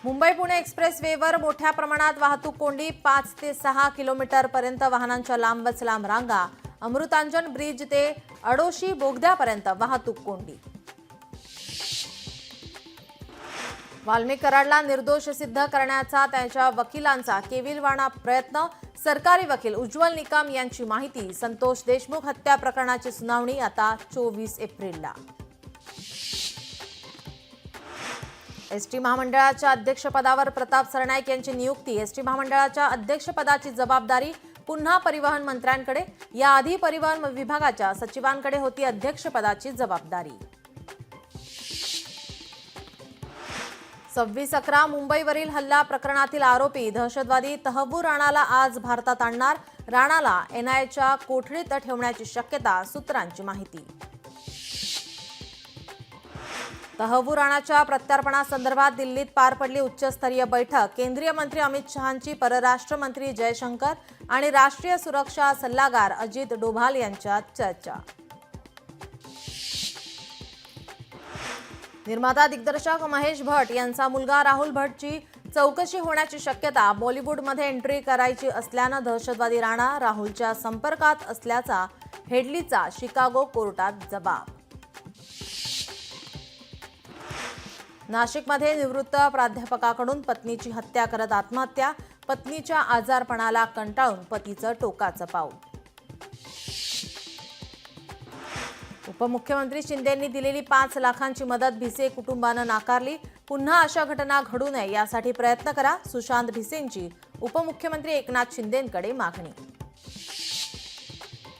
मुंबई पुणे एक्सप्रेसवेवर मोठ्या प्रमाणात वाहतूक कोंडी, 5 ते 6 किलोमीटरपर्यंत वाहनांच्या लांबच लांब रांगा. अमृतांजन ब्रिज ते अडोशी बोगद्यापर्यंत वाहतूक कोंडी. वाल्मिक कराडला निर्दोष सिद्ध करण्याचा त्याच्या वकिलांचा केविलवाणा प्रयत्न. सरकारी वकील उज्ज्वल निकम यांची माहिती. संतोष देशमुख हत्या प्रकरणाची सुनावणी आता 24 एप्रिलला. एसटी महामंडळाच्या अध्यक्षपदावर प्रताप सरनाईक यांची नियुक्ती. एसटी महामंडळाच्या अध्यक्षपदाची जबाबदारी पुन्हा परिवहन मंत्र्यांकडे. याआधी परिवहन विभागाच्या सचिवांकडे होती अध्यक्षपदाची जबाबदारी. 26/11 मुंबईवरील हल्ला प्रकरणातील आरोपी दहशतवादी तहव्वूर राणाला आज भारतात आणणार. राणाला एनआयएच्या कोठडीत ठेवण्याची शक्यता, सूत्रांची माहिती. तहव्वूर राणाच्या प्रत्यार्पणासंदर्भात दिल्लीत पार पडली उच्चस्तरीय बैठक. केंद्रीय मंत्री अमित शहांची परराष्ट्र मंत्री जयशंकर आणि राष्ट्रीय सुरक्षा सल्लागार अजित डोभाल यांच्यात चर्चा. निर्माता दिग्दर्शक महेश भट्ट यांचा मुलगा राहुल भट्टची चौकशी होण्याची शक्यता. बॉलिवूडमध्ये एंट्री करायची असल्यानं दहशतवादी राणा राहुलच्या संपर्कात असल्याचा हेडलीचा शिकागो कोर्टात जबाब. नाशिकमध्ये निवृत्त प्राध्यापकाकडून पत्नीची हत्या करत आत्महत्या. पत्नीच्या आजारपणाला कंटाळून पतीचं टोकाचं पाऊल. उपमुख्यमंत्री शिंदेंनी दिलेली 5 लाखांची मदत भिसे कुटुंबानं नाकारली. पुन्हा अशा घटना घडू नये यासाठी प्रयत्न करा. सुशांत भिसेंची उपमुख्यमंत्री एकनाथ शिंदेंकडे मागणी.